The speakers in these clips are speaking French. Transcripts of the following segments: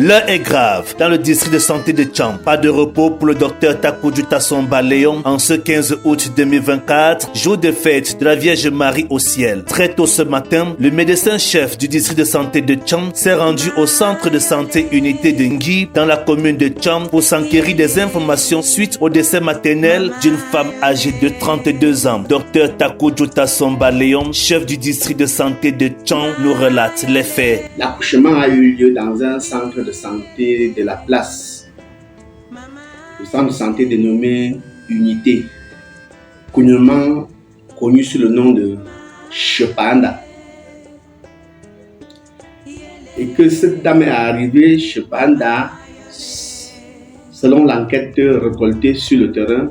L'heure est grave. Dans le district de santé de Tcham, pas de repos pour le docteur Takujuta Somba Léon en ce 15 août 2024, jour de fête de la Vierge Marie au ciel. Très tôt ce matin, le médecin-chef du district de santé de Tcham s'est rendu au centre de santé unité de Ngui dans la commune de Tcham pour s'enquérir des informations suite au décès maternel d'une femme âgée de 32 ans. Docteur Takujuta Somba Léon, chef du district de santé de Tcham, nous relate les faits. L'accouchement a eu lieu dans un centre de santé de la place. Le centre de santé dénommé Unité, communément connu sous le nom de Chepanda. Et que cette dame est arrivée chez Chepanda, selon l'enquête récoltée sur le terrain,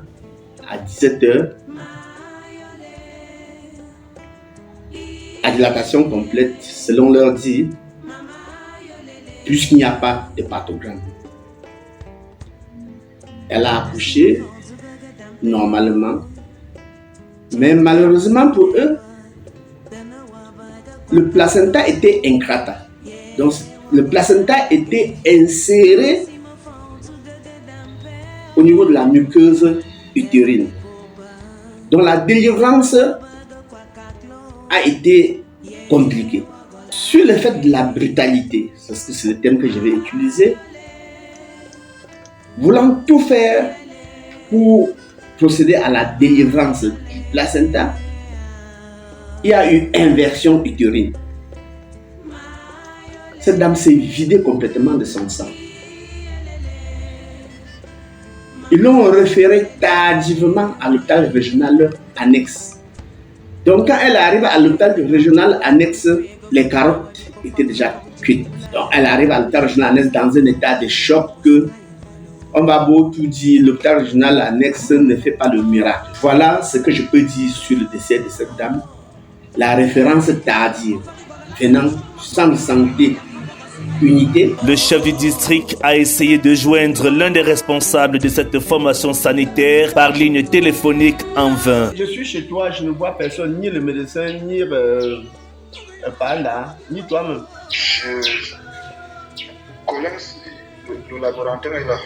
à 17h, à dilatation complète, selon leur dit, puisqu'il n'y a pas de pathogramme. Elle a accouché normalement, mais malheureusement pour eux, le placenta était incrata. Donc le placenta était inséré au niveau de la muqueuse utérine. Donc la délivrance a été compliquée. Sur le fait de la brutalité, parce que c'est le terme que je vais utiliser, voulant tout faire pour procéder à la délivrance du placenta, il y a eu inversion utérine. Cette dame s'est vidée complètement de son sang. Ils l'ont référée tardivement à l'hôpital régional annexe. Donc quand elle arrive à l'hôpital régional annexe, les carottes étaient déjà cuites. Donc elle arrive à l'hôpital régional annexe dans un état de choc que on va beau tout dire, l'hôpital régional annexe ne fait pas le miracle. Voilà ce que je peux dire sur le décès de cette dame. La référence tardive venant du centre de santé Unité. Le chef du district a essayé de joindre l'un des responsables de cette formation sanitaire par ligne téléphonique en vain. Je suis chez toi, je ne vois personne, ni le médecin, ni Panda, ni toi-même. Le laboratoire est là.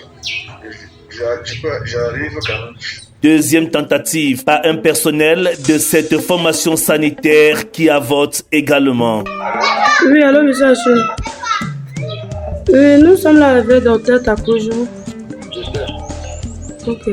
J'arrive quand même. Deuxième tentative par un personnel de cette formation sanitaire qui avote également. Oui, allô, monsieur H. Oui, nous sommes là avec le docteur Takuju. Ok.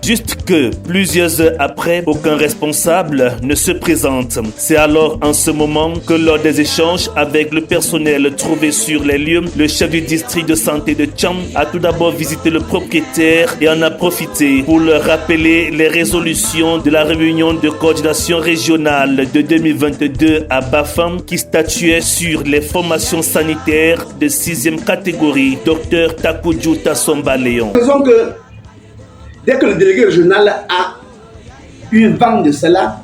Juste que, plusieurs heures après, aucun responsable ne se présente. C'est alors en ce moment que lors des échanges avec le personnel trouvé sur les lieux, le chef du district de santé de Tcham a tout d'abord visité le propriétaire et en a profité pour leur rappeler les résolutions de la réunion de coordination régionale de 2022 à Bafam qui statuait sur les formations sanitaires de 6e catégorie. Docteur Takujuta Somba Léon. Dès que le délégué régional a eu vent de cela,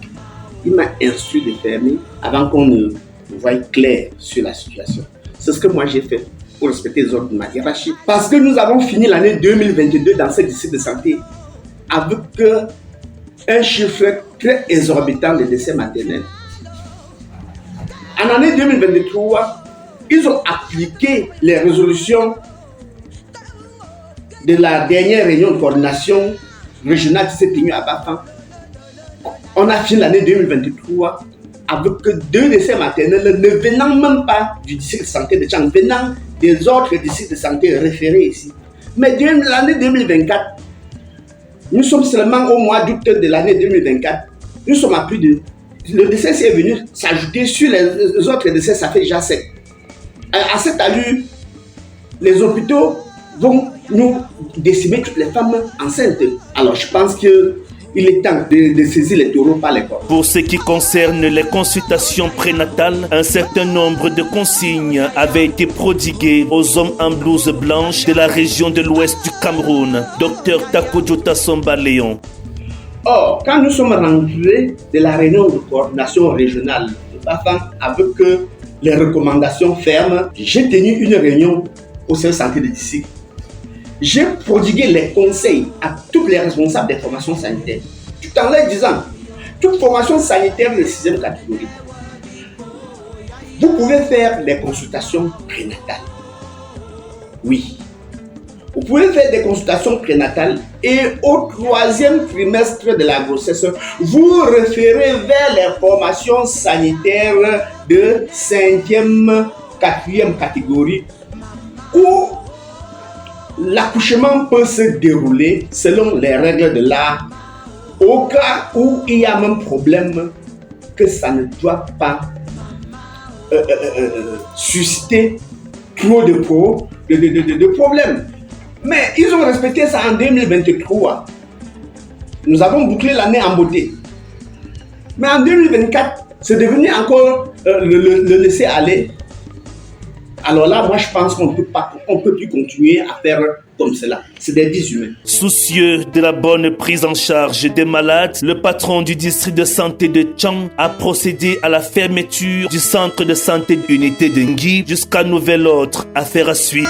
il m'a instruit de fermer avant qu'on ne voie clair sur la situation. C'est ce que moi j'ai fait pour respecter les ordres de ma hiérarchie. Parce que nous avons fini l'année 2022 dans ce district de santé avec un chiffre très exorbitant de décès maternels. En année 2023, ils ont appliqué les résolutions de la dernière réunion de coordination régionale qui s'est tenue à Bafam. On a fini l'année 2023 avec 2 décès maternels ne venant même pas du district de santé de Tchang, venant des autres districts de santé référés ici. Mais l'année 2024, nous sommes seulement au mois d'août de l'année 2024, nous sommes à plus de... Le décès est venu s'ajouter sur les autres décès, ça fait déjà 7. À cette allure, les hôpitaux vont nous décimer toutes les femmes enceintes. Alors je pense qu'il est temps de saisir les taureaux par les cornes. Pour ce qui concerne les consultations prénatales, un certain nombre de consignes avaient été prodiguées aux hommes en blouse blanche de la région de l'ouest du Cameroun. Docteur Takujuta Somba Léon. Or, quand nous sommes rentrés de la réunion de coordination régionale de Bafam avec les recommandations fermes, j'ai tenu une réunion au sein de santé de district. J'ai prodigué les conseils à tous les responsables des formations sanitaires, tout en leur disant, toute formation sanitaire de 6e catégorie, vous pouvez faire des consultations prénatales. Oui. Vous pouvez faire des consultations prénatales et au 3e trimestre de la grossesse, vous référez vers les formations sanitaires de 5e, 4e catégorie où l'accouchement peut se dérouler selon les règles de l'art. Au cas où il y a un problème, que ça ne doit pas susciter trop de problèmes. Mais ils ont respecté ça en 2023. Nous avons bouclé l'année en beauté. Mais en 2024, c'est devenu encore le laisser aller. Alors là, moi, je pense qu'on peut plus continuer à faire comme cela. C'est des vies humaines. Soucieux de la bonne prise en charge des malades, le patron du district de santé de Tchang a procédé à la fermeture du centre de santé unité de Ngui jusqu'à nouvel ordre. Affaire à suivre.